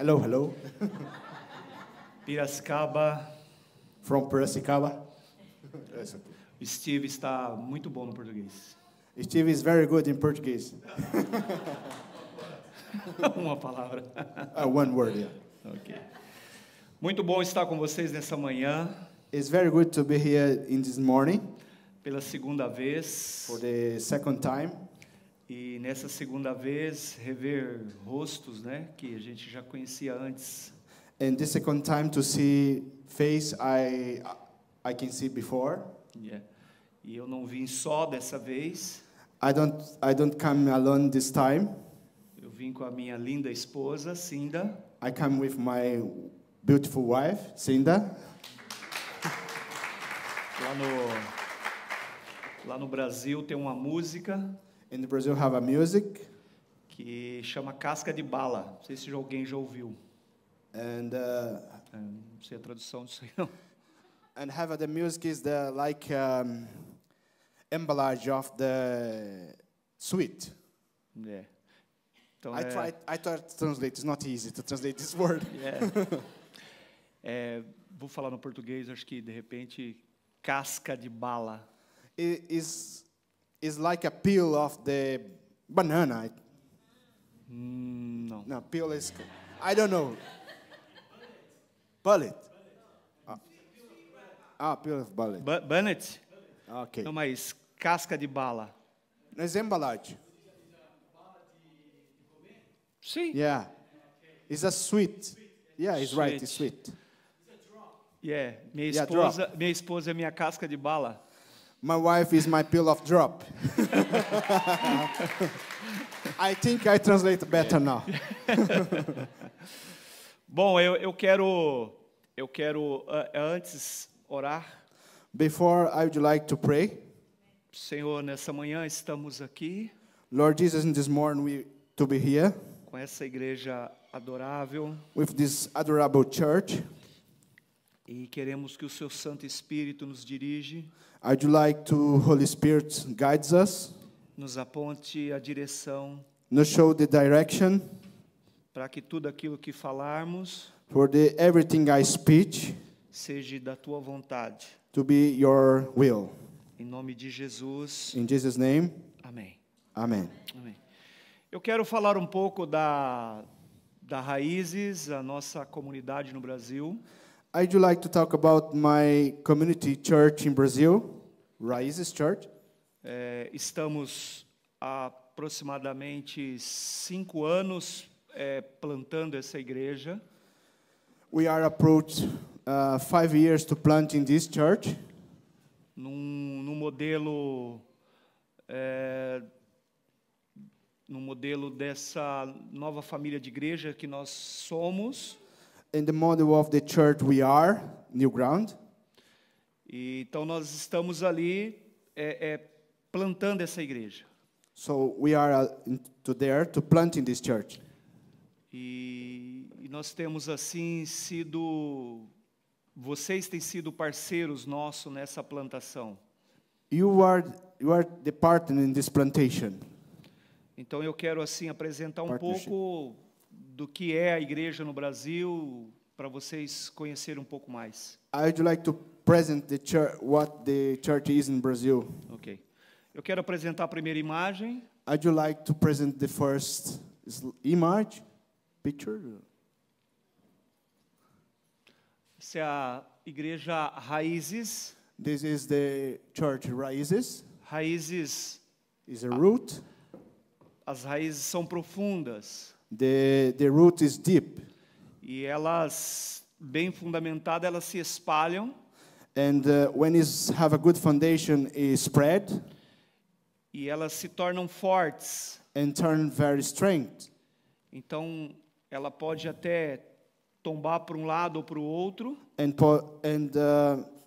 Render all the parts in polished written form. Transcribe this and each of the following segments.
Hello, hello. Piracicaba. From Piracicaba. O Steve está muito bom no português. Steve is very good in Portuguese. Uma palavra. One word, yeah. Ok. Muito bom estar com vocês nessa manhã. It's very good to be here in this morning Pela segunda vez. for the second time. E nessa segunda vez, rever rostos, né, que a gente já conhecia antes. And the second time to see face I can see before. Yeah. E eu não vim só dessa vez. I don't come alone this time. Eu vim com a minha linda esposa, Cinda. I come with my beautiful wife, Cinda. Lá no Brasil tem uma música In the Brazil have a music. que chama Casca de Bala. Não sei se alguém já ouviu. And Não sei a tradução disso aí, não. and have the music is the like emballage of the sweet. É. Então, I tried to translate. It's not easy to translate this word. Vou falar no português, acho que de repente casca de bala. It is like a peel of the banana. Não. No, peel is I don't know. Bullet. Peel of bullet. Bunnet? Okay. Não, mas casca de bala. It's embalagem. Sim. Yeah. It's a sweet. Yeah, it's right. It's sweet. Yeah. Minha Yeah, esposa é minha casca de bala. My wife is my peel of drop. I think I translate better now. Bom, eu quero antes orar. Before I would like to pray. Senhor, nessa manhã estamos aqui Lord Jesus, in this morning to be here com essa igreja adorável with this adorable church. e queremos que o seu Santo Espírito nos dirige, I'd like to Holy Spirit guides us, nos aponte a direção nos show the direction para que tudo aquilo que falarmos for the everything I speak seja da tua vontade. to be your will. Em nome de Jesus. In Jesus' name, Amém. Amen. Amém. Eu quero falar um pouco da Raízes, a nossa comunidade no Brasil. I'd like to talk about my community church in Brazil, Raízes Church. Estamos há aproximadamente 5 anos plantando essa igreja. We are approached 5 years to plant in this church. Num modelo dessa nova família de igreja que nós somos. In the model of the church we are, New Ground. E então nós estamos ali plantando essa igreja. So we are there to plant in this church. E nós temos assim vocês têm sido parceiros nossos nessa plantação. You are the partner in this plantation. Então eu quero assim apresentar um pouco do que é a igreja no Brasil para vocês conhecerem um pouco mais. I'd like to present the church, what the church is in Brazil. Ok. Eu quero apresentar a primeira imagem. I'd like to present the first image, picture. Essa é a igreja Raízes. This is the church Raízes. Raízes. Is a root. As raízes são profundas. The root is deep. E elas, bem fundamentadas, elas se espalham. And when it have a good foundation, it spread. E elas se tornam fortes. And turn very strength. Então, ela pode até tombar para um lado ou para o outro. And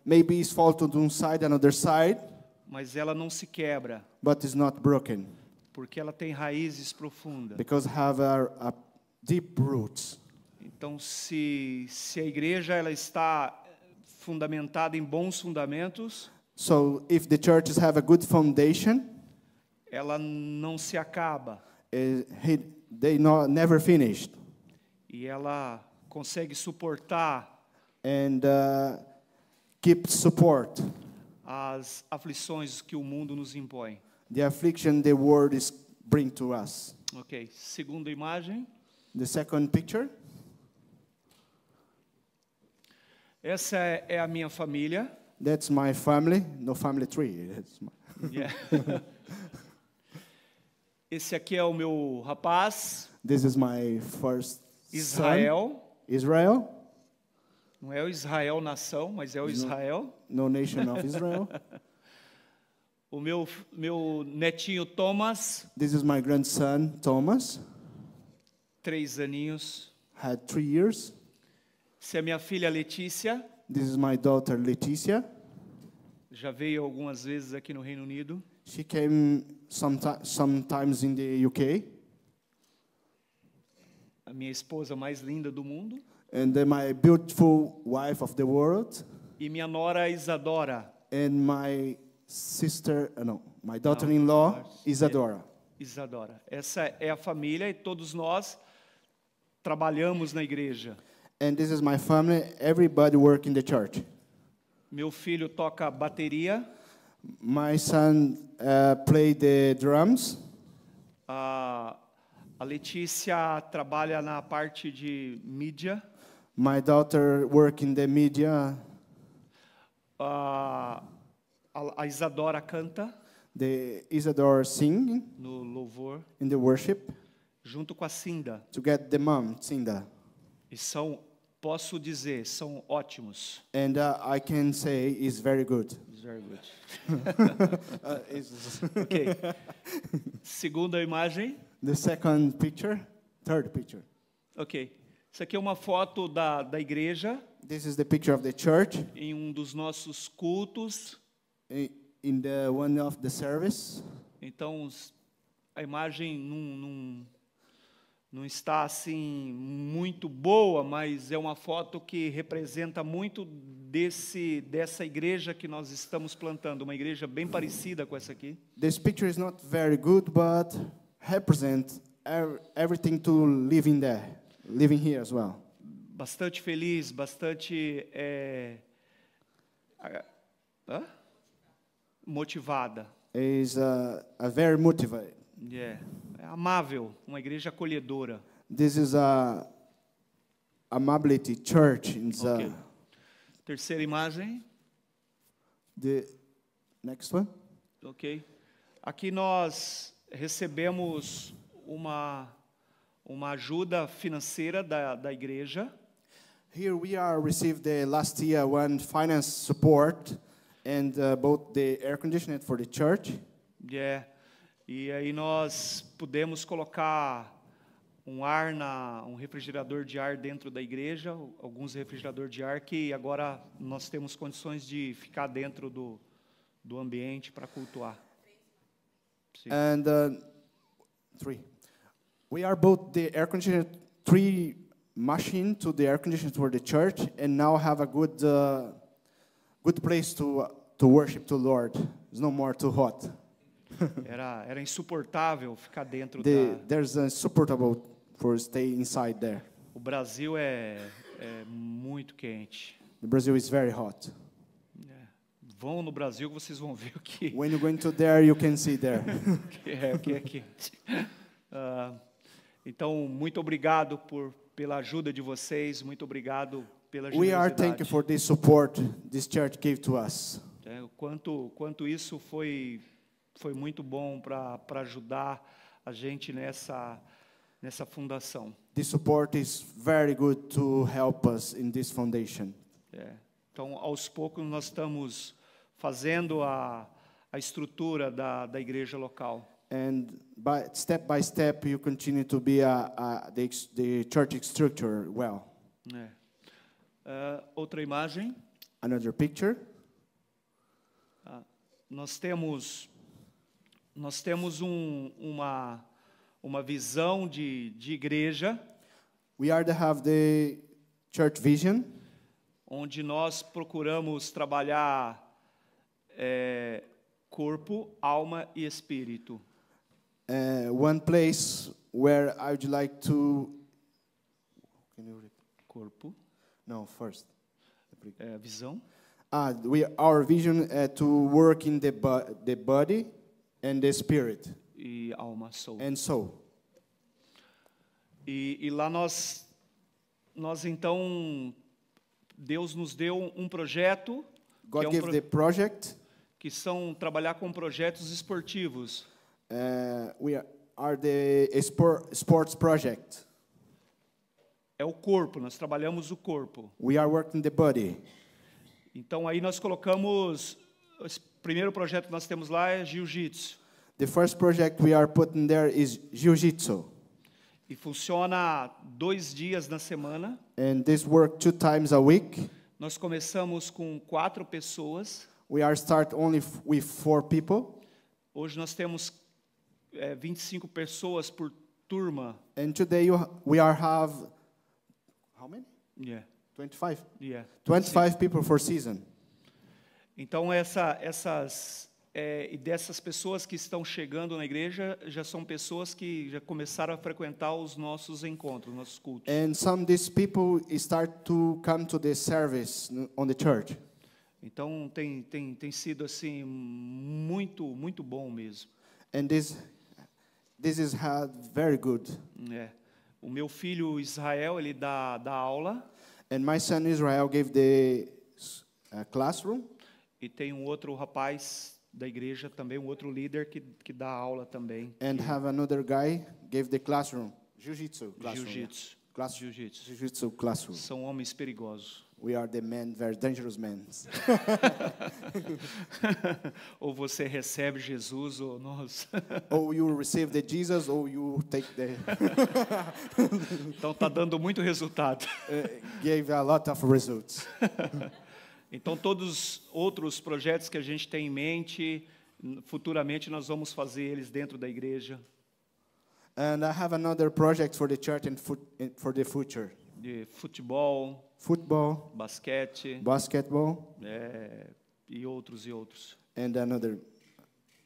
maybe it's fall to one side, another side. Mas ela não se quebra. But it's not broken. Porque ela tem raízes profundas. Because have a deep roots. Então, se a igreja ela está fundamentada em bons fundamentos, so if the churches have a good foundation, ela não se acaba. They never finished. e ela consegue suportar and keep support as aflições que o mundo nos impõe. the affliction the world is bring to us. Ok, segunda imagem. The second picture, Essa é a minha família. that's my family. No family tree. That's my, Yeah. Esse aqui é o meu rapaz, this is my first son, Israel. Israel. Não é o Israel nação, mas é o Israel. No nation of Israel. O meu netinho Thomas, This is my grandson Thomas. 3 aninhos. Had 3 years. Essa é a minha filha Letícia. This is my daughter Leticia. Já veio algumas vezes aqui no Reino Unido. She came sometimes in the UK. A minha esposa mais linda do mundo. And then my beautiful wife of the world. E minha nora Isadora. And my my daughter-in-law, Isadora. Isadora. Essa é a família e todos nós trabalhamos na igreja. And this is my family. Everybody work in the church. Meu filho toca bateria. My son play the drums. A Letícia trabalha na parte de mídia. My daughter work in the media. A Isadora canta The Isadora sing no louvor, in the worship. junto com a Cinda. To get the mom, Cinda. E posso dizer, são ótimos. And I can say is very good. It's very good. It's Ok. Segunda imagem. the third picture. Ok. Isso aqui é uma foto da igreja This is the picture of the church em um dos nossos cultos. in the one of the service. Então, a imagem não está assim muito boa, mas é uma foto que representa muito dessa igreja que nós estamos plantando, uma igreja bem parecida com essa aqui. This picture is not very good, but represent everything to living here as well. Bastante feliz, bastante motivada. Is a very motivated. É amável, uma igreja acolhedora. This is a Amability Church. Ok. Terceira imagem. The next one. Ok. Aqui nós recebemos uma ajuda financeira da igreja. Here we received the last year one finance support and both the air conditioning for the church. E aí nós pudemos colocar um refrigerador de ar dentro da igreja, alguns refrigeradores de ar que agora nós temos condições de ficar dentro do ambiente para cultuar. Sim. And 3. We both the air conditioner 3 machine to the air conditioner for the church, and now have a good place to worship to Lord. It's no more too hot. Era insuportável ficar dentro There's insupportable for stay inside there. O Brasil é muito quente. The Brazil is very hot. Vão no Brasil que vocês vão ver o que When you go into there, you can see there. o que é quente. Então, muito obrigado pela ajuda de vocês, muito obrigado pela We are generosidade. thankful for this support this church gave to us. Quanto isso foi muito bom para ajudar a gente nessa fundação. This support is very good to help us in this foundation. Então, aos poucos, nós estamos fazendo a estrutura da igreja local. And step by step, you continue to be the church structure well. Outra imagem. Another picture. Nós temos uma visão de igreja. We have the church vision. Onde nós procuramos trabalhar corpo, alma e espírito. One place where I would like to Can you repeat? corpo, No, first. visão. Our vision to work in the body and the spirit E alma, soul. and soul. E lá nós então, Deus nos deu um projeto, God gave the project. que são trabalhar com projetos esportivos. We are the sports project. É o corpo, nós trabalhamos o corpo. We are working the body. Então aí nós colocamos, esse primeiro projeto que nós temos lá é Jiu-Jitsu. The first project we are putting there is Jiu-Jitsu. E funciona 2 dias na semana. And this work 2 times a week. Nós começamos com 4 pessoas. We are start only with 4 people. Hoje nós temos 25 pessoas por turma. And today we have how many? Yeah. 25. Yeah. 25 people for season. Então e dessas pessoas que estão chegando na igreja já são pessoas que já começaram a frequentar os nossos encontros, nossos cultos. And some these people start to come to the service on the church. Então tem sido assim muito bom mesmo. And this is had very good. O meu filho Israel, ele dá aula. And my son Israel gave the classroom. E tem um outro rapaz da igreja também, um outro líder que dá aula também. And have another guy gave the classroom. Jiu-Jitsu classroom. Jiu-Jitsu. Jiu-Jitsu. Jiu-Jitsu classroom. São homens perigosos. We are the men, very dangerous men. Ou você recebe Jesus ou nós. Or you receive the Jesus, or you take the. Então está dando muito resultado. Gave a lot of results. Então todos os outros projetos que a gente tem em mente, futuramente nós vamos fazer eles dentro da igreja. And I have another project for the church and for the future. De futebol, Football, basquete, basketball, e outros. and another,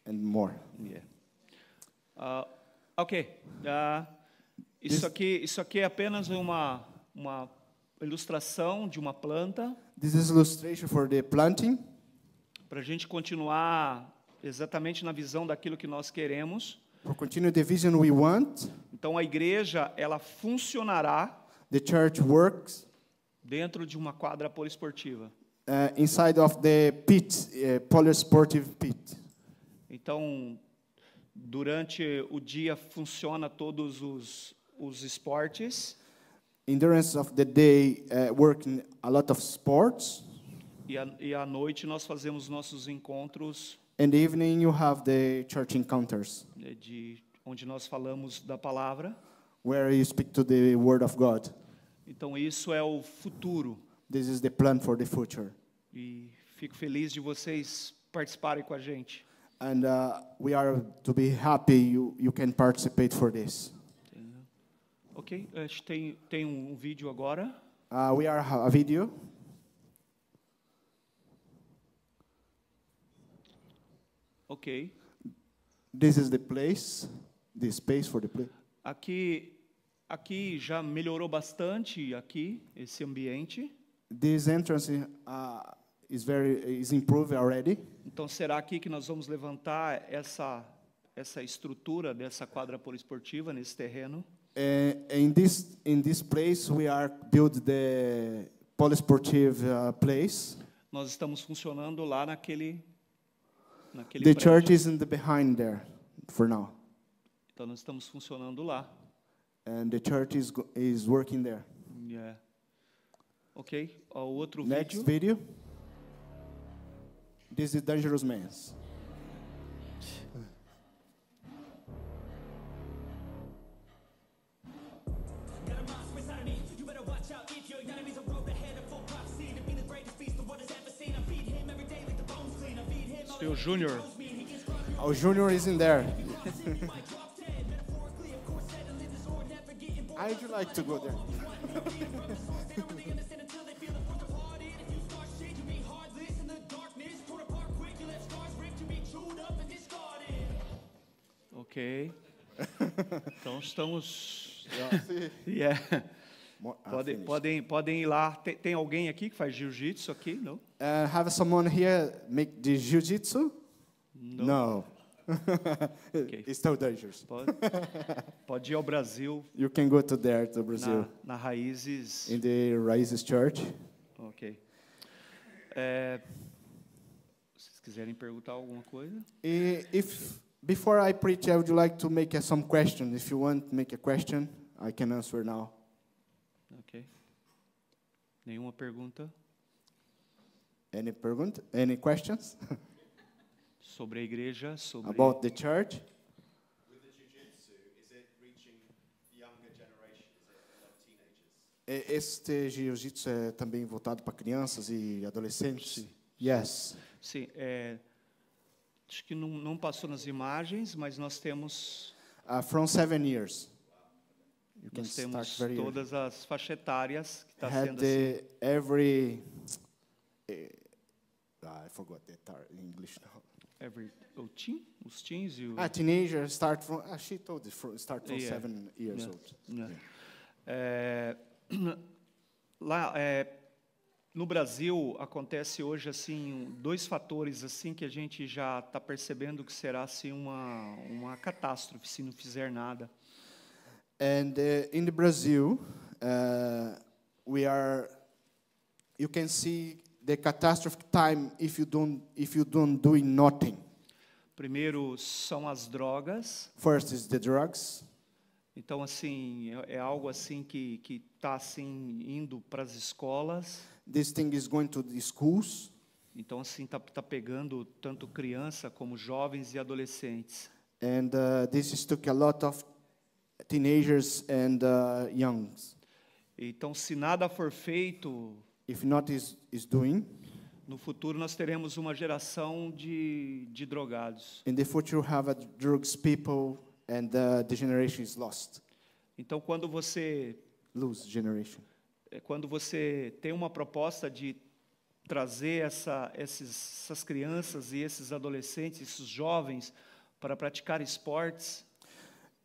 and more. Yeah. Ok. Isso aqui é apenas uma ilustração de uma planta. This is illustration for the planting. Para a gente continuar exatamente na visão daquilo que nós queremos. For continue the vision we want. Então a igreja ela funcionará. The church works dentro de uma quadra poliesportiva. Inside of the pit, polyesportive pit. Então, durante o dia funciona todos os esportes. Endurance of the day, working a lot of sports. E à noite nós fazemos nossos encontros. In the evening you have the church encounters. Onde nós falamos da palavra. Where you speak to the word of God. Então isso é o futuro. This is the plan for the future. E fico feliz de vocês participarem com a gente. And we are to be happy you can participate for this. Ok, acho que tem um vídeo agora. We are a video. Ok. This is the place, the space for the place. Aqui já melhorou bastante esse ambiente. This entrance is improved already. Então será aqui que nós vamos levantar essa estrutura dessa quadra poliesportiva nesse terreno? In this place we are build the polyesportive place. Nós estamos funcionando lá naquele The prédio. church is in the behind there for now. Então nós estamos funcionando lá. And the church is working there. Yeah. Ok, o outro Next vídeo. video. This is Dangerous Mans. Seu Júnior. Oh, Junior is in there. I'd like to go there. Ok. Então estamos. Yeah. Podem ir lá. Tem alguém aqui que faz jiu-jitsu aqui? Não? Have someone here make the jiu-jitsu? No. Okay. It's too dangerous. Pode ir ao Brasil. You can go to Brazil. Na Raízes. In the Raízes Church. Ok. Se vocês quiserem perguntar alguma coisa. Before I preach, I would like to make some question. If you want to make a question, I can answer now. Ok. Nenhuma pergunta? Any questions? Sobre a igreja, sobre... About the church? With the jiu-jitsu, is it reaching younger generation? Is it like teenagers? Este jiu-jitsu é também voltado para crianças e adolescentes? Sim. Yes. Sim, acho que não passou nas imagens, mas nós temos... From 7 years. You can Nós temos start very todas as faixas etárias que está had sendo assim. every... I forgot the in English now. Os teens e o... Teenager start from... she told it, start from Yeah. 7 years Yeah. old. Yeah. Lá, no Brasil, acontece hoje assim 2 fatores assim que a gente já está percebendo que será assim uma catástrofe se não fizer nada. And in the Brazil, you can see the catastrophic time if you don't do nothing. Primeiro são as drogas. First is the drugs. Então assim é algo assim que está assim indo para as escolas. This thing is going to the schools. Então assim tá pegando tanto criança como jovens e adolescentes. And this took a lot of teenagers and youngs. Então se nada for feito, If not is doing, no futuro nós teremos uma geração de drogados. in the future you have drugs people and the generation is lost. Então quando você tem uma proposta de trazer essas crianças e esses adolescentes, esses jovens para praticar esportes,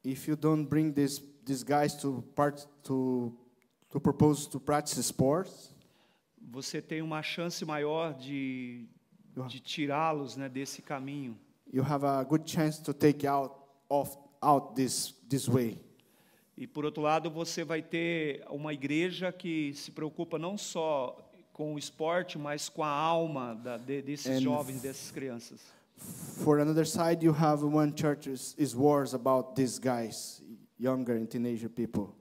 if you don't bring these guys to propose to practice sports, você tem uma chance maior de tirá-los, né, desse caminho. you have a good chance to take out this way. E por outro lado, você vai ter uma igreja que se preocupa não só com o esporte, mas com a alma desses jovens, dessas crianças. For another side, you have one church is worries about these guys, younger and teenager people.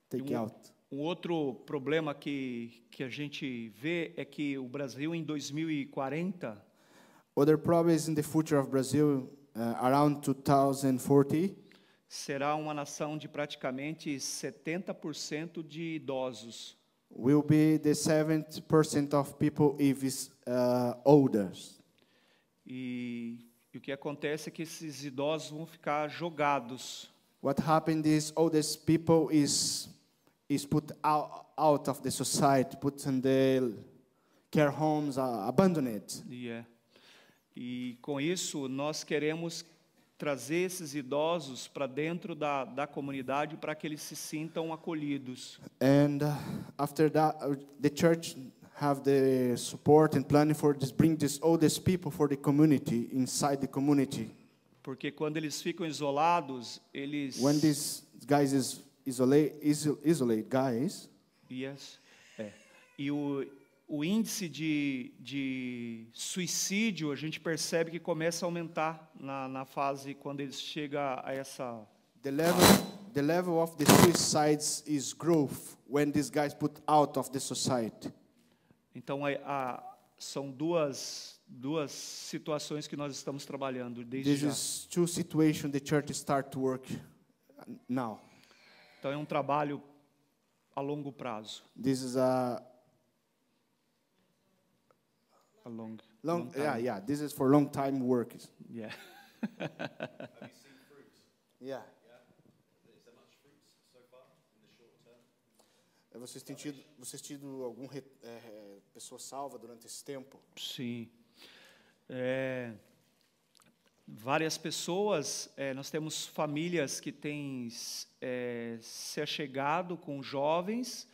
Take out. Um outro problema que a gente vê é que o Brasil em 2040 Other problem is in the future of Brazil, around 2040, será uma nação de praticamente 70% de idosos. will be the 70% of people if is older. E o que acontece é que esses idosos vão ficar jogados. What happened is oldest people is put out of the society, put in the care homes, abandoned. E com isso nós queremos trazer esses idosos para dentro da comunidade para que eles se sintam acolhidos. And after that, the church have the support and planning for this, bring these oldest people for the community, inside the community. Porque quando eles ficam isolados, eles... When these guys is isolate guys. Yes. E o índice de suicídio, a gente percebe que começa a aumentar na fase quando eles chegam a essa... The level of the suicides is growth when these guys put out of the society. Então, são duas situações que nós estamos trabalhando desde já. This is two situations the church start to work now. Então, é um trabalho a longo prazo. This is a long time. Yeah. This is for long time work. Yeah. Have you seen fruit? Yeah. Is there much fruit so far in the short term? Vocês tido algum pessoa salva durante esse tempo? Sim. várias pessoas, nós temos famílias que têm se achegado com jovens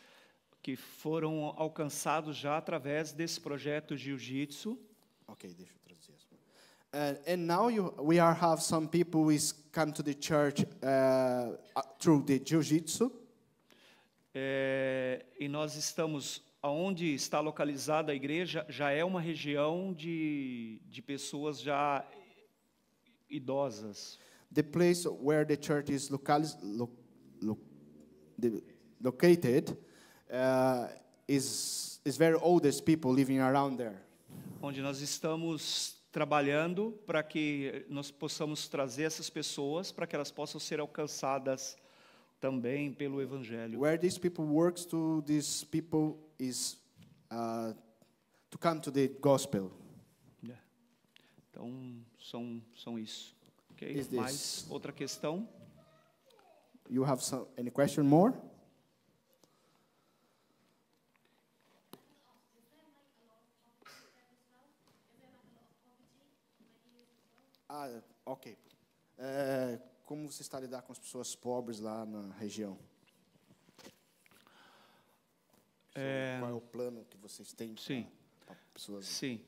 que foram alcançados já através desse projeto Jiu-Jitsu. Okay, deixa eu traduzir isso. And now we have some people who is come to the church through the Jiu-Jitsu. E nós estamos, onde está localizada a igreja, já é uma região de pessoas já idosas. The place where the church is located is very oldest people living around there. Onde nós estamos trabalhando para que nós possamos trazer essas pessoas para que elas possam ser alcançadas também pelo evangelho. Where these people works to these people is to come to the gospel. Então são isso. Okay? Is this- Mais outra questão? You have any question more? Ok. Como você está a lidar com as pessoas pobres lá na região? Qual é o plano que vocês têm Sim. para pessoas? Sim.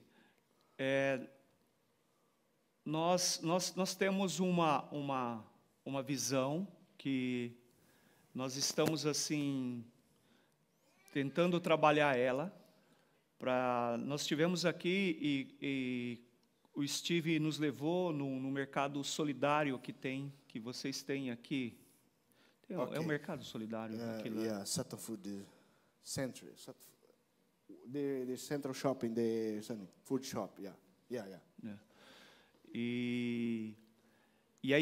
Nós temos uma visão que nós estamos assim tentando trabalhar ela. Nós estivemos aqui e o Steve nos levou no mercado solidário que vocês têm aqui. Okay. É um mercado solidário aqui lá. Yeah, Sutton Food Center. The central shopping, the food shop. Yeah. E a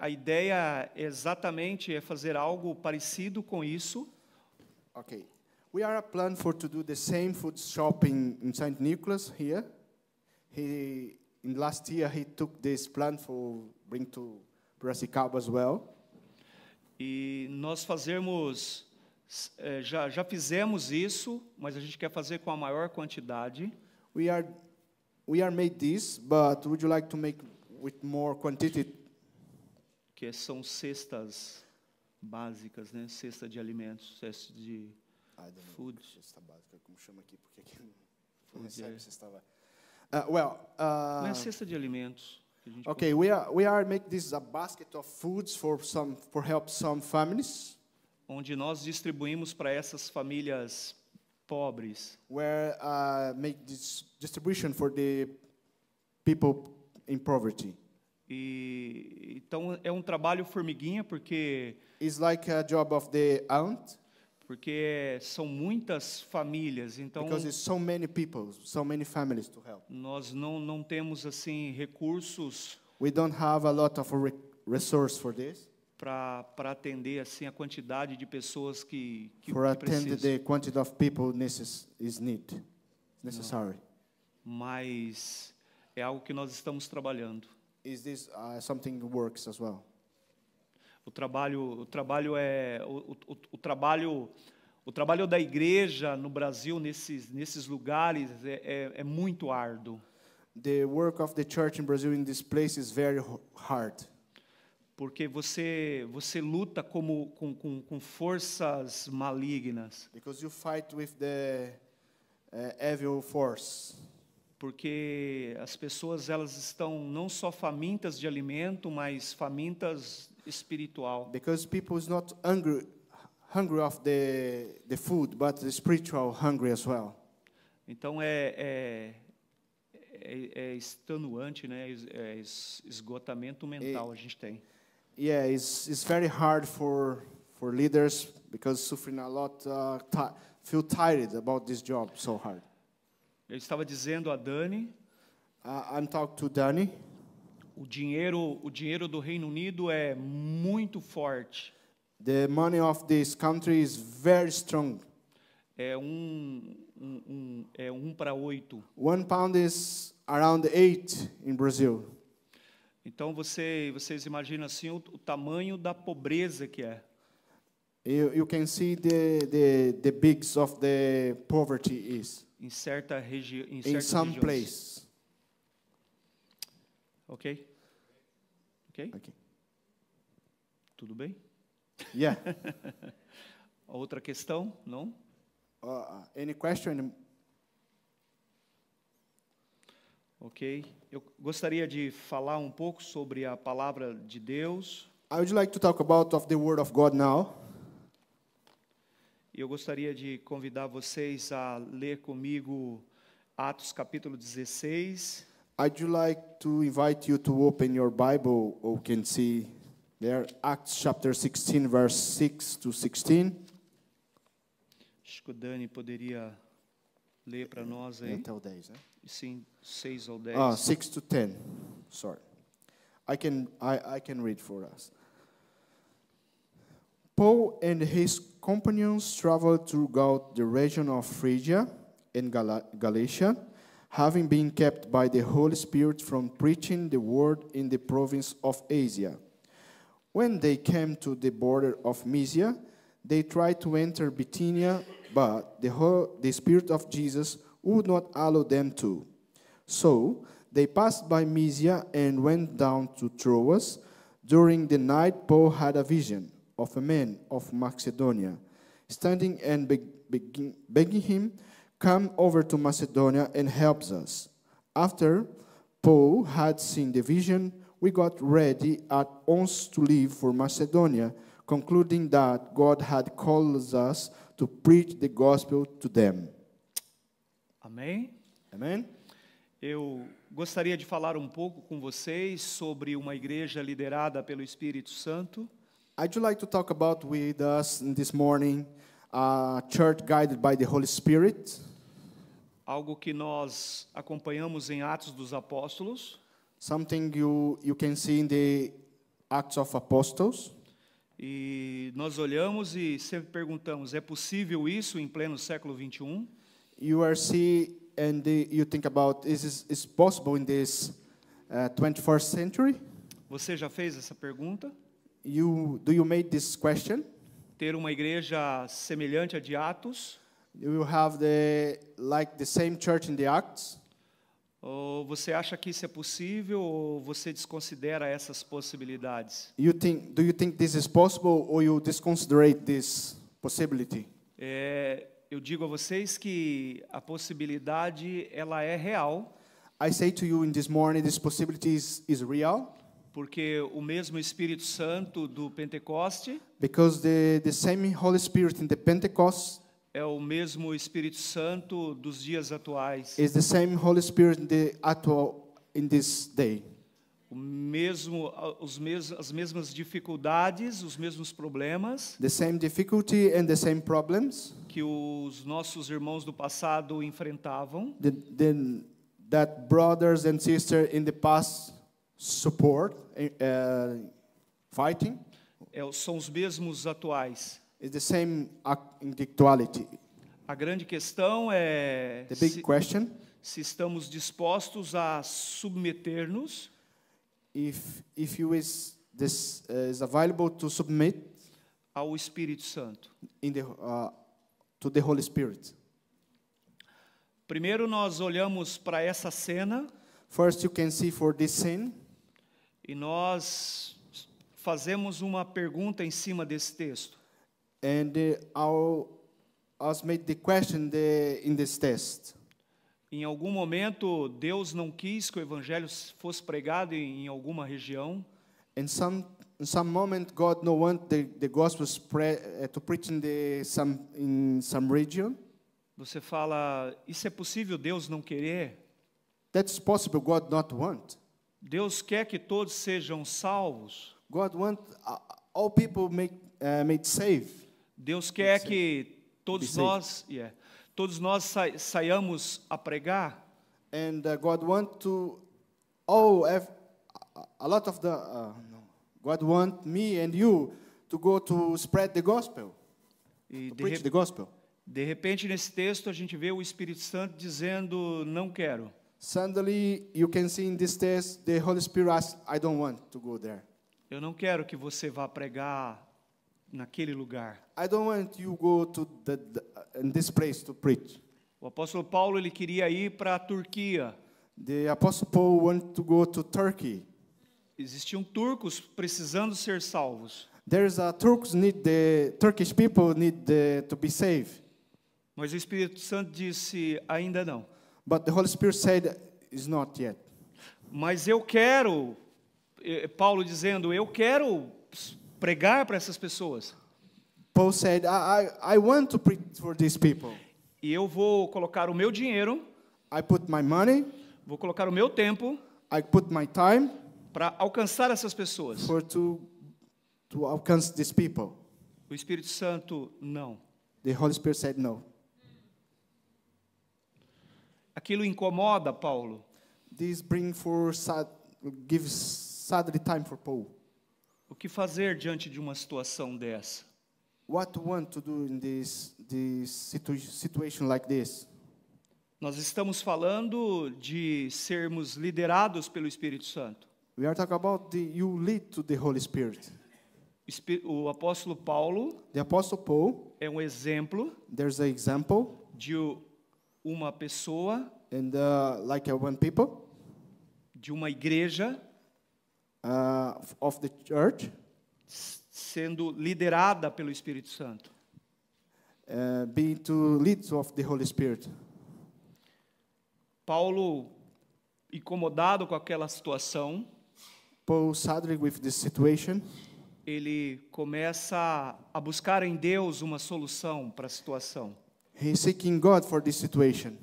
ideia exatamente é fazer algo parecido com isso. Okay. We are a plan to do the same food shopping in St. Nicholas here. In last year he took this plan for bring to Piracicaba as well. E nós já fizemos isso, mas a gente quer fazer com a maior quantidade. We are made this, but would you like to make with more quantity? Que são cestas básicas, né? Cesta de alimentos, cesta de food. Cesta básica, como chama aqui, porque aqui não Food, recebe é. cesta básica. Não é cesta de alimentos. Que a gente Okay, we are make this a basket of foods for help some families. onde nós distribuímos para essas famílias pobres. Where make this distribution for the people in poverty. E então é um trabalho formiguinha porque It's like a job of the ant são muitas famílias, então because it's so many people, so many families to help. nós não temos assim recursos We don't have a lot of resource for this. para atender assim a quantidade de pessoas que For attend precisam. the quantity of people necessary. Mas é algo que nós estamos trabalhando. Is this something that works as well? O trabalho da igreja no Brasil nesses lugares é muito árduo, The work of the church in Brazil in this place is very hard. porque você luta com forças malignas, Because you fight with the evil force. porque as pessoas elas estão não só famintas de alimento, mas famintas espiritual. Because people is not hungry of the food, but the spiritual hungry as well. Então é extenuante, né? É esgotamento mental a gente tem. Yeah, it's very hard for leaders because suffering a lot, feel tired about this job so hard. Eu estava dizendo a Dani, I'm talking to Danny. o dinheiro do Reino Unido é muito forte. The money of this country is very strong. É um para 8. £1 is around 8 in Brazil. Então vocês imaginam assim o tamanho da pobreza que é. You can see the bigs of the poverty is Em certas in some regiões. place. Ok? Ok? Okay. Tudo bem? Yeah. Outra questão? Não? Any question? Ok. Eu gostaria de falar um pouco sobre a palavra de Deus. I would like to talk about of the Word of God now. E eu gostaria de convidar vocês a ler comigo Atos capítulo 16. I'd like to invite you to open your Bible, or can see there, Acts chapter 16, verse 6 to 16. Acho que o Dani poderia ler para nós aí. Until 10, né? Sim, 6 ou 10. 6 to 10. Sorry. I can read for us. Paul and his companions traveled throughout the region of Phrygia and Galatia, having been kept by the Holy Spirit from preaching the word in the province of Asia. When they came to the border of Mysia, they tried to enter Bithynia, but the Spirit of Jesus would not allow them to. So they passed by Mysia and went down to Troas. During the night, Paul had a vision of a man of Macedonia, standing and begging him, "Come over to Macedonia and help us." After Paul had seen the vision, we got ready at once to leave for Macedonia, concluding that God had called us to preach the gospel to them. Amém? Amen? Eu gostaria de falar um pouco com vocês sobre uma igreja liderada pelo Espírito Santo. I'd like to talk about with us this morning a church guided by the Holy Spirit. Algo que nós acompanhamos em Atos dos Apóstolos. Something you can see in the Acts of Apostles. E nós olhamos e sempre perguntamos, é possível isso em pleno século 21? You are see and you think about, is possible in this 21st century? Você já fez essa pergunta? Do you made this question? Ter uma igreja semelhante à de Atos? You have the same church in the Acts? Ou você acha que isso é possível ou você desconsidera essas possibilidades? Do you think this is possible or you disconsider this possibility? Eu digo a vocês que a possibilidade ela é real. I say to you in this morning, this possibility is real. Porque o mesmo Espírito Santo do Pentecoste Because the same Holy Spirit in the Pentecost é o mesmo Espírito Santo dos dias atuais. is the same Holy Spirit in this day. As mesmas dificuldades, os mesmos problemas The same difficulty and the same problems que os nossos irmãos do passado enfrentavam. That brothers and sisters in the past support, fighting, são os mesmos atuais. is the same in the actuality. A grande questão é The big question, se estamos dispostos a submeter-nos if you is available to submit ao Espírito Santo. To the Holy Spirit. Primeiro nós olhamos para essa cena. First you can see for this scene. E nós fazemos uma pergunta em cima desse texto. And us made the question in this test. Em algum momento Deus não quis que o evangelho fosse pregado em alguma região. In some moment God no want the gospel to preach in some region. Você fala, isso é possível Deus não querer? That's possible God not want. Deus quer que todos sejam salvos. God want all people made safe. Deus quer que todos nós saiamos a pregar. And God want to God want me and you to go to spread the gospel. To preach the gospel. De repente nesse texto a gente vê o Espírito Santo dizendo não quero. Suddenly you can see in this text the Holy Spirit asks, I don't want to go there. Eu não quero que você vá pregar naquele lugar. I don't want you go to in this place to preach. O apóstolo Paulo ele queria ir para a Turquia. The Apostle Paul wanted to go to Turkey. Existiam turcos precisando ser salvos. There's a Turkish people need to be saved. Mas o Espírito Santo disse, ainda não. But the Holy Spirit said, is not yet. Mas eu quero, Paulo dizendo, eu quero pregar para essas pessoas. Paul said, I want to preach for these people. E eu vou colocar o meu dinheiro, I put my money, vou colocar o meu tempo I put my time para alcançar essas pessoas. to alcance these people. O Espírito Santo, não. The Holy Spirit said no. Aquilo incomoda Paulo. This gives sadly time for Paul. O que fazer diante de uma situação dessa? What to want to do in this situation like this? Nós estamos falando de sermos liderados pelo Espírito Santo. We are talking about you lead to the Holy Spirit. O apóstolo Paulo The Apostle Paul, é um exemplo there's an example, de uma pessoa, and one people de uma igreja of the church, sendo liderada pelo Espírito Santo. being to lead of the Holy Spirit. Paulo, incomodado com aquela situação, Paul, sadly with this situation, ele começa a buscar em Deus uma solução para a situação. he's seeking God for this situation.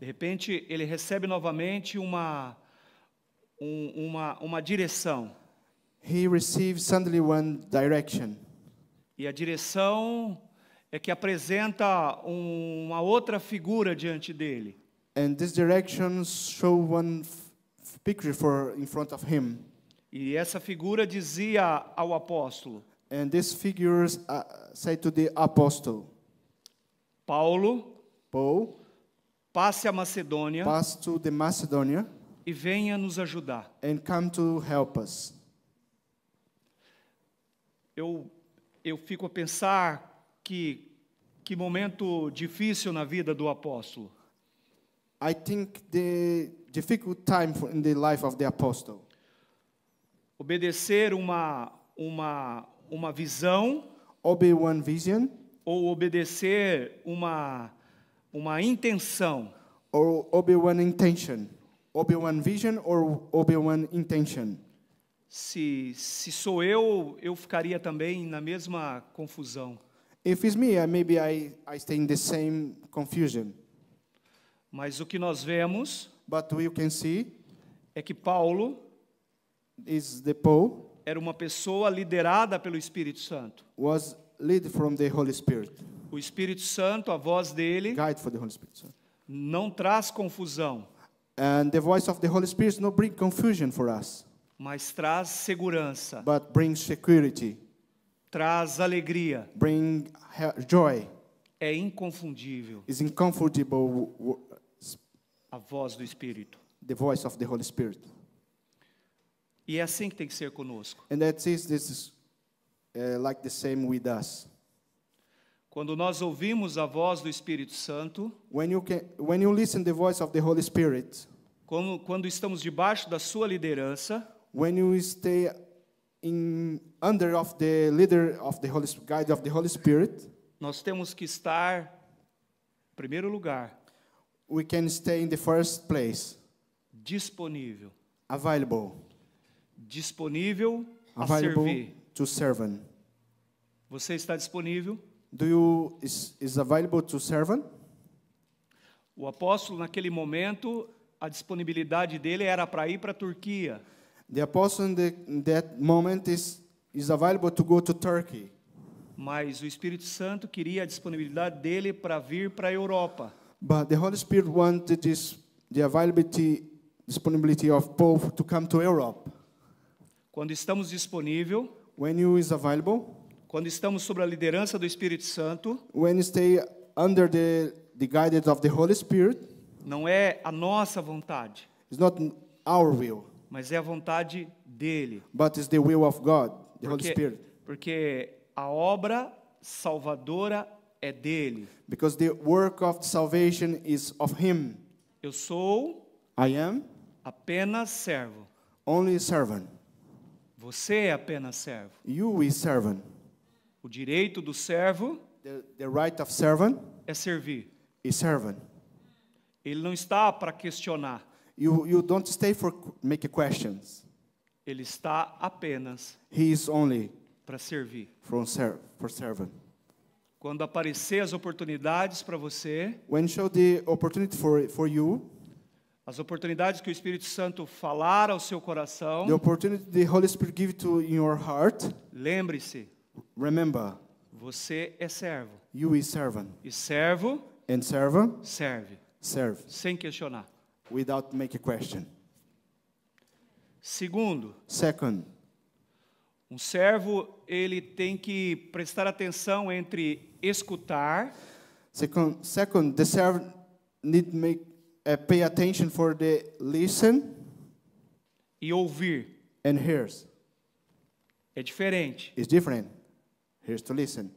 De repente, ele recebe novamente uma direção. He receives suddenly one direction. E a direção é que apresenta uma outra figura diante dele. And this direction show one picture in front of him. E essa figura dizia ao apóstolo: And these figures say to the apostle, Paulo, Paul, passe a Macedônia pass to the Macedonia e venha nos ajudar. and come to help us. Eu fico a pensar que momento difícil na vida do apóstolo. I think the difficult time in the life of the apostle. Obedecer uma visão Obey one vision ou obedecer uma intenção. or obey one intention. Obey one vision or obey one intention. Se sou eu ficaria também na mesma confusão. If it's me, maybe I stay in the same confusion. Mas o que nós vemos But we can see é que Paulo is the Paul era uma pessoa liderada pelo Espírito Santo. was led from the Holy Spirit. O Espírito Santo, a voz dele, Guide for the Holy Spirit. não traz confusão, And the voice of the Holy Spirit not bring confusion for us, mas traz segurança, but brings security, traz alegria. bring joy. É inconfundível Is incomfortable a voz do Espírito. the voice of the Holy Spirit. E é assim que tem que ser conosco. And this is like the same with us. Quando nós ouvimos a voz do Espírito Santo, When you listen the voice of the Holy Spirit, quando estamos debaixo da sua liderança, when you stay under of the leader of the guide of the Holy Spirit, nós temos que estar, em primeiro lugar, we can stay in the first place, disponível. Disponível a available servir. to serve. Você está disponível? Is available to serve? O apóstolo, naquele momento, a disponibilidade dele era para ir para a Turquia. The apostle in that moment is available to go to Turkey. Mas o Espírito Santo queria a disponibilidade dele para vir para a Europa. But the Holy Spirit wanted the disponibility of Paul to come to Europe. Quando estamos disponíveis, When you is available, quando estamos sob a liderança do Espírito Santo, when you stay under the guidance of the Holy Spirit, não é a nossa vontade, it's not our will, mas é a vontade dele. but it's the will of God, the Holy Spirit. Porque a obra salvadora é dele. Because the work of salvation is of Him. Eu sou I am apenas servo. only servant. Você é apenas servo. You is servant. O direito do servo The right of servant é servir. is servant. Ele não está para questionar. You don't stay for make questions. Ele está apenas He is only para servir. for servant. Quando aparecer as oportunidades para você, When show the opportunity for you, as oportunidades que o Espírito Santo falar ao seu coração, the opportunity the Holy Spirit give to in your heart, lembre-se, remember, você é servo. you is servant. E servo And servant, serve, serve, sem questionar. without make a question. Segundo, Second, um servo, ele tem que prestar atenção entre escutar second, the servant need make pay attention for the listen e ouvir. and hears. É diferente. It's different. Here's to listen.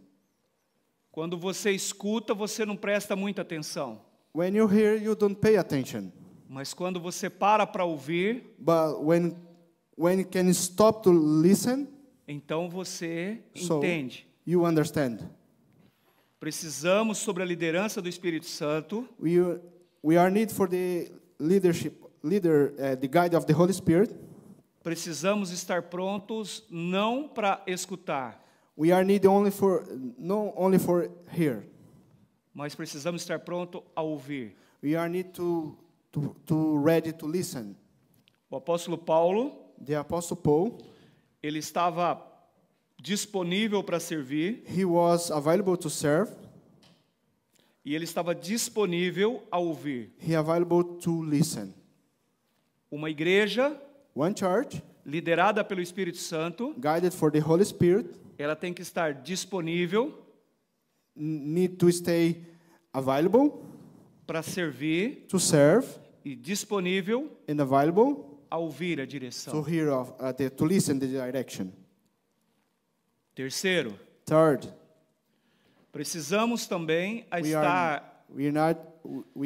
Quando você escuta, você não presta muita atenção. When you hear, you don't pay attention. Mas quando você para ouvir, But when you can stop to listen, então você so entende. you understand. Precisamos, sobre a liderança do Espírito Santo, We are need for the the guide of the Holy Spirit. precisamos estar prontos não para escutar, We are need only for hear. mas precisamos estar prontos a ouvir. We are need to ready to listen. O apóstolo Paulo, The Apostle Paul, ele estava disponível para servir he was available to serve. e ele estava disponível a ouvir. He available to listen. Uma igreja One church, liderada pelo Espírito Santo, guided for the Holy Spirit, ela tem que estar disponível need to stay available para servir to serve e disponível and available a ouvir a to direção. hear to listen the direction. Terceiro, Third, precisamos também a we estar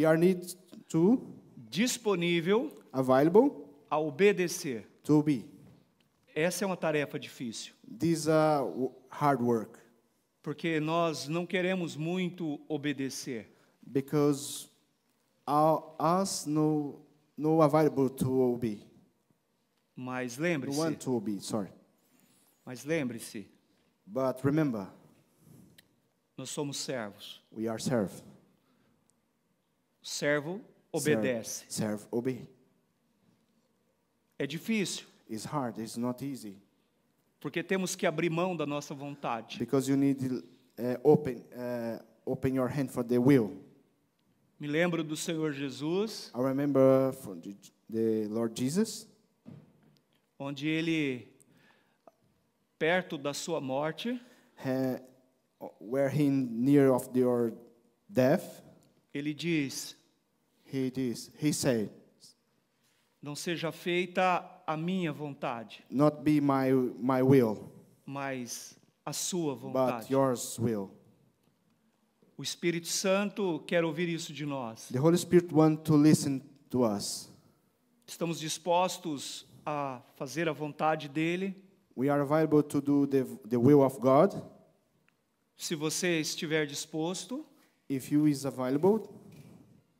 are need to disponível available a obedecer. to be. Essa é uma tarefa difícil, This hard work porque nós não queremos muito obedecer. because us no available to obey. Mas We lembre-se, want to obey. Sorry, mas lembre-se, but remember, nós somos servos. we are serve. O servo obedece. Serve, obey. É difícil, It's hard. It's not easy porque temos que abrir mão da nossa vontade. because you need open your hand for the will. Me lembro do Senhor Jesus, I remember from the Lord Jesus, onde ele, perto da sua morte, where he near of your death, ele diz: he said, não seja feita a minha vontade, not be my will, mas a sua but vontade. yours will. O Espírito Santo quer ouvir isso de nós. The Holy Spirit wants to listen to us. Estamos dispostos a fazer a vontade dele. We are available to do the will of God. Se você estiver disposto, If you is available,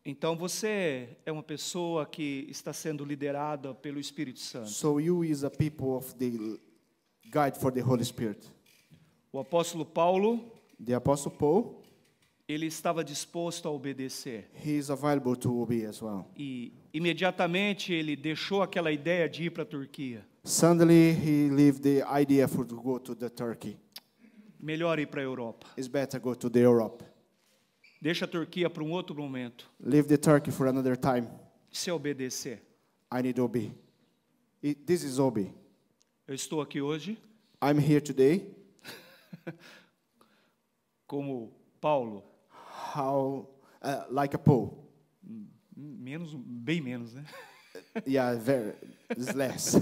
então você é uma pessoa que está sendo liderada pelo Espírito Santo. so you is a people of the guide for the Holy Spirit. O apóstolo Paulo, The Apostle Paul, ele estava disposto a obedecer. he is available to obey as well. E imediatamente ele deixou aquela ideia de ir para a Turquia. Suddenly he left the idea to go to the Turkey. Melhor ir para a Europa. It's better go to the Europe. Deixa a Turquia para um outro momento. Leave the Turkey for another time. Se obedecer. I need obey. This is obey. Eu estou aqui hoje I'm here today. como Paulo. Like a Paul. Bem menos, né? Yeah, it's less.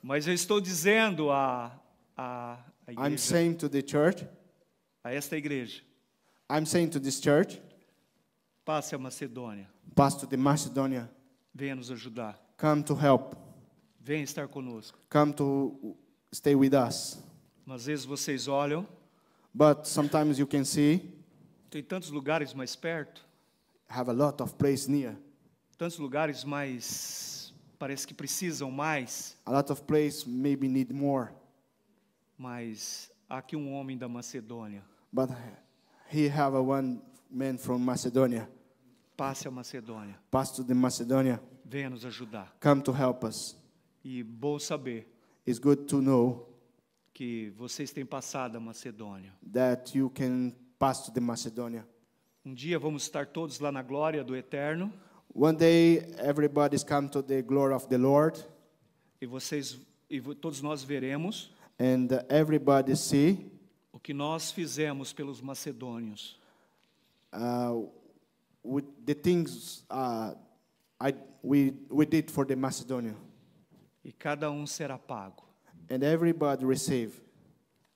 Mas eu estou dizendo a I'm igreja, saying to the church, a esta igreja, I'm saying to this church, Passe a Macedônia. Pass to the Macedonia. Venha nos ajudar. Come to help. Venha estar conosco. Come to stay with us. Às vezes vocês olham, But sometimes you can see, tem tantos lugares mais perto, have a lot of place near. tantos lugares mais, parece que precisam mais, A lot of place maybe need more. mas há aqui um homem da Macedônia. But he have a one man from Macedonia. Passe a Macedônia. Pass to the Macedonia. Venha nos ajudar. Come to help us. E bom saber It's good to know que vocês têm passado a Macedônia. that you can pass to the Macedonia. Um dia vamos estar todos lá na glória do Eterno One day everybody's come to the glory of the Lord, e todos nós veremos and everybody see o que nós fizemos pelos macedônios. with the things we did for the Macedonia, E cada um será pago and everybody receive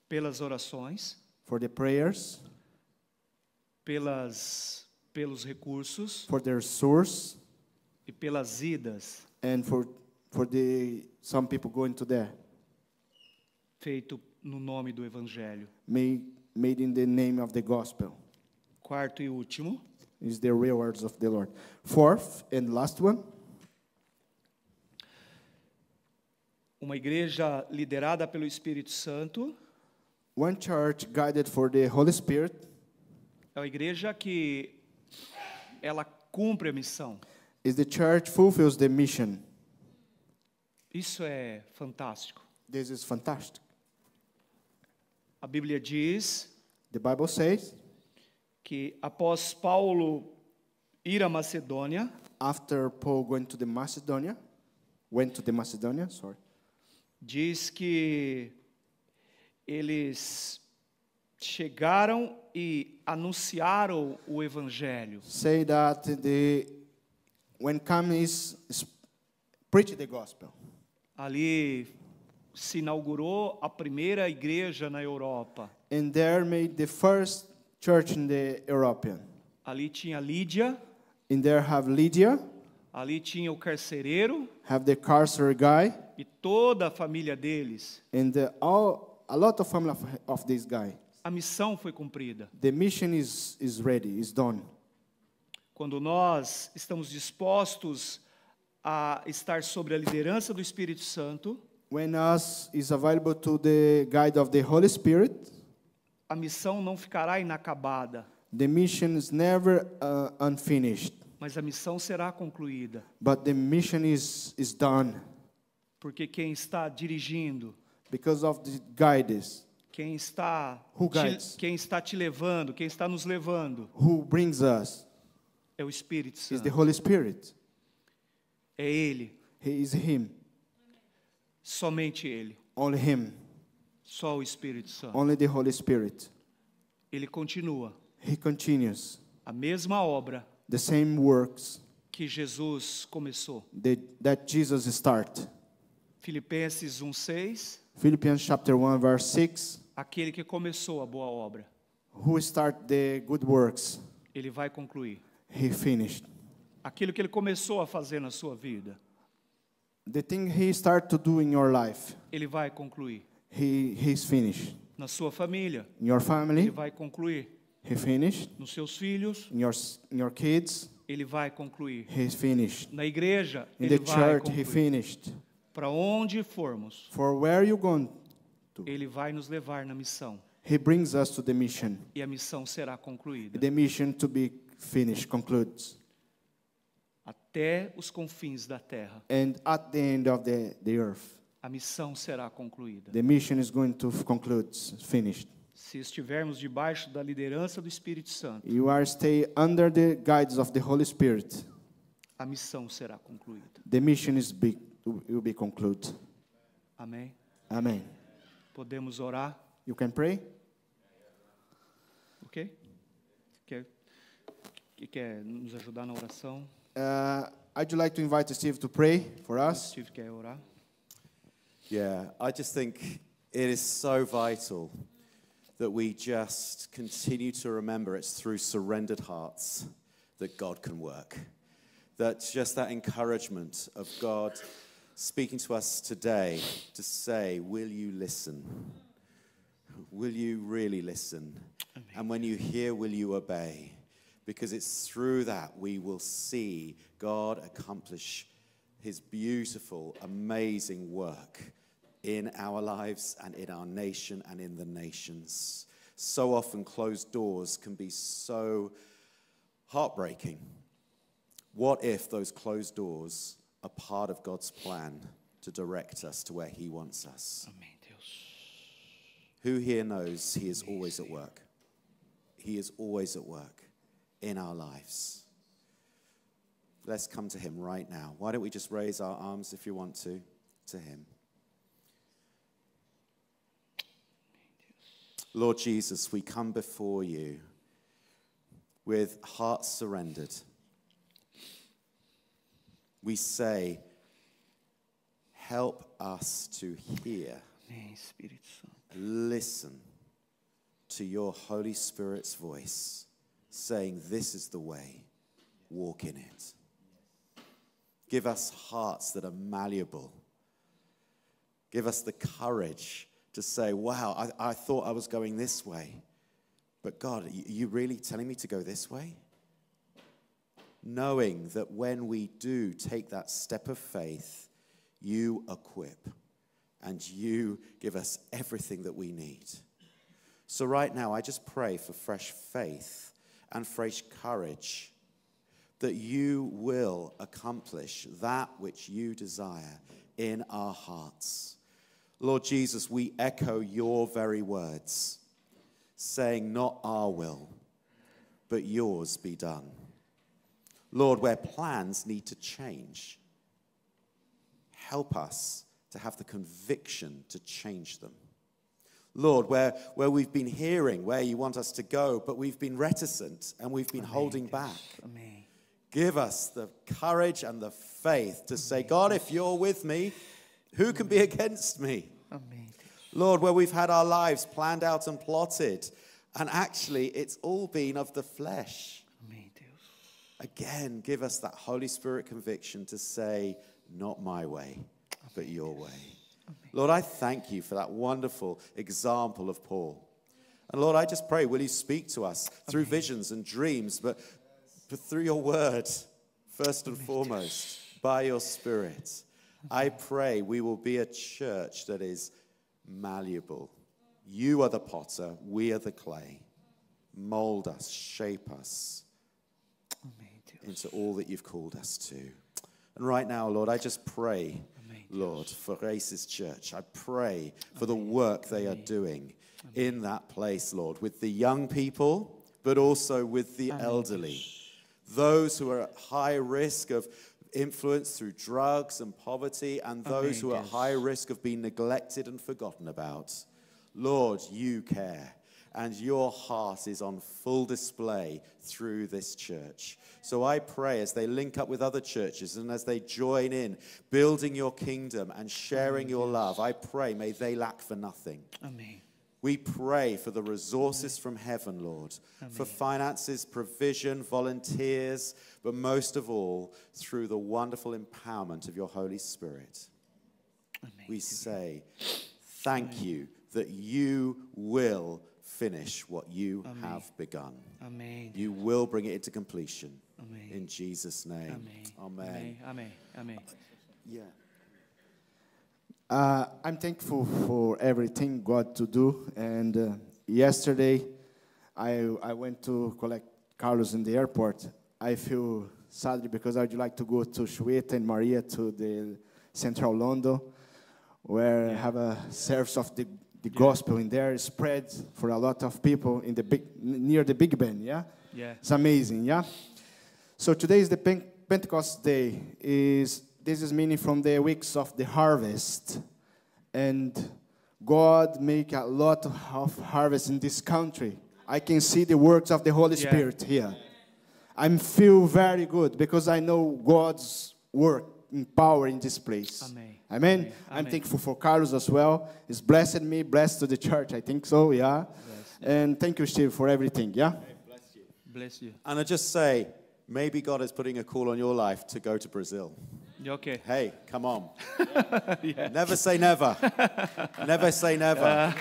pelas orações, for the prayers, pelos recursos for their source, e pelas idas and for the some people going to there, feito no nome do Evangelho. made in the name of the gospel. Quarto e último, Is the rewards of the Lord. Fourth and last one, uma igreja liderada pelo Espírito Santo one church guided for the Holy Spirit é uma igreja que ela cumpre a missão. is the church fulfills the mission. Isso é fantástico. This is fantastic. A Bíblia diz The Bible says, que após Paulo ir à Macedônia, after Paul went to the Macedonia, diz que eles chegaram e anunciaram o Evangelho. say that when come is preach the gospel. Ali se inaugurou a primeira igreja na Europa. And there made the first church in the European. Ali tinha Lídia, In there have Lydia, ali tinha o carcereiro have the carcer guy, e toda a família deles. and a lot of family of this guy. A missão foi cumprida. The mission is ready, is done. Quando nós estamos dispostos a estar sobre a liderança do Espírito Santo, When us is available to the guide of the Holy Spirit, a missão não ficará inacabada, the mission is never unfinished, mas a missão será concluída, but the mission is done porque quem está dirigindo, because of the guidance. quem está Who guides? quem está te levando, quem está nos levando, Who brings us é o Espírito is the Santo. Holy Spirit. É Ele, He is Him, somente Ele, only Him, só o Espírito Santo. only the Holy Spirit. Ele continua He continues a mesma obra the same works que Jesus começou. that Jesus started. Filipenses 1:6, Philippians chapter 1 verse 6. aquele que começou a boa obra, Who start the good works, ele vai concluir. He finished. Aquilo que ele começou a fazer na sua vida, The thing He started to do in your life, ele vai concluir. He's finished. Na sua família, In your ele family, vai concluir. He finished. Nos seus filhos, In your kids, ele vai concluir. He's finished. Na igreja, In ele the vai church, He concluir. finished. Para onde formos, For where you going, ele vai nos levar na missão. He brings us to the mission. E a missão será concluída. The mission to be finished concludes. Até os confins da terra, And at the end of the earth, a missão será concluída. the mission is going to conclude, finished. Se estivermos debaixo da liderança do Espírito Santo, You are stay under the guidance of the Holy Spirit. a missão será concluída. The mission will be concluded. Amém? Amen. Podemos orar, You can pray. ok? Quer nos ajudar na oração? I'd like to invite Steve to pray for us. Steve quer orar? Yeah, I just think it is so vital that we just continue to remember it's through surrendered hearts that God can work. That's just that encouragement of God speaking to us today to say, will you listen? Will you really listen? Amen. And when you hear, will you obey? Because it's through that we will see God accomplish his beautiful, amazing work in our lives and in our nation and in the nations. So often closed doors can be so heartbreaking. What if those closed doors are part of God's plan to direct us to where he wants us? Amém, Deus. Who here knows he is always at work? He is always at work in our lives. Let's come to him right now. Why don't we just raise our arms, if you want to him. Lord Jesus, we come before you with hearts surrendered. We say, help us to hear, Amém, Espírito Santo. listen to your Holy Spirit's voice, saying, this is the way, walk in it. Give us hearts that are malleable. Give us the courage to say, wow, I thought I was going this way. But God, are you really telling me to go this way? Knowing that when we do take that step of faith, you equip and you give us everything that we need. So right now, I just pray for fresh faith and fresh courage that you will accomplish that which you desire in our hearts. Lord Jesus, we echo your very words, saying, not our will, but yours be done. Lord, where plans need to change, help us to have the conviction to change them. Lord, where we've been hearing where you want us to go, but we've been reticent and we've been holding back. Amém. Give us the courage and the faith to say, God, if you're with me, who can be against me? Amém, Deus. Lord, where we've had our lives planned out and plotted, and actually it's all been of the flesh. Amém, Deus. Again, give us that Holy Spirit conviction to say, not my way, but your way. Lord, I thank you for that wonderful example of Paul. And Lord, I just pray, will you speak to us through visions and dreams, but through your word, first and foremost, by your Spirit. I pray we will be a church that is malleable. You are the potter, we are the clay. Mold us, shape us Amém, Deus. into all that you've called us to. And right now, Lord, I just pray, Amém, Deus. Lord, for Races Church. I pray for the work they are doing in that place, Lord, with the young people, but also with the elderly. Those who are at high risk of influence through drugs and poverty, and those who are at high risk of being neglected and forgotten about. Lord, you care, and your heart is on full display through this church. So I pray as they link up with other churches and as they join in building your kingdom and sharing your love, I pray may they lack for nothing. Amém. We pray for the resources from heaven, Lord, for finances, provision, volunteers, but most of all, through the wonderful empowerment of your Holy Spirit. Amém. We say, thank you that you will finish what you have begun. Amém. You will bring it into completion. Amém. In Jesus' name. Amém. Amen. Amém. Amém. Yeah. I'm thankful for everything God to do. And yesterday, I went to collect Carlos in the airport. I feel sad because I'd like to go to Shweta and Maria to the Central London, where I have a service of the gospel in there, spread for a lot of people in the near the Big Ben. Yeah, it's amazing. Yeah. So today is the Pentecost Day. This is meaning from the weeks of the harvest. And God make a lot of harvest in this country. I can see the works of the Holy Spirit here. I feel very good because I know God's work in power in this place. Amen. Amen. Amen. I'm thankful for Carlos as well. He's blessed me, blessed to the church. I think so, yeah. And thank you, Steve, for everything, yeah. Bless you. And I just say, maybe God is putting a call on your life to go to Brazil. Okay. Hey, come on. Never say never. Never say never.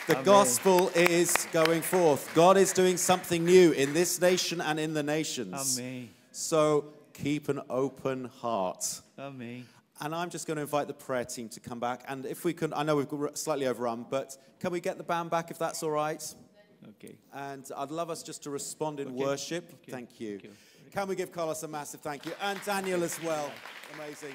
The gospel is going forth. God is doing something new in this nation and in the nations. Amém. So keep an open heart. Amém. And I'm just going to invite the prayer team to come back. And if we can, I know we've slightly overrun, but can we get the band back if that's all right? Okay. And I'd love us just to respond in Okay. worship. Okay. Thank you. Thank you. Can we give Carlos a massive thank you? And Daniel as well. Amazing.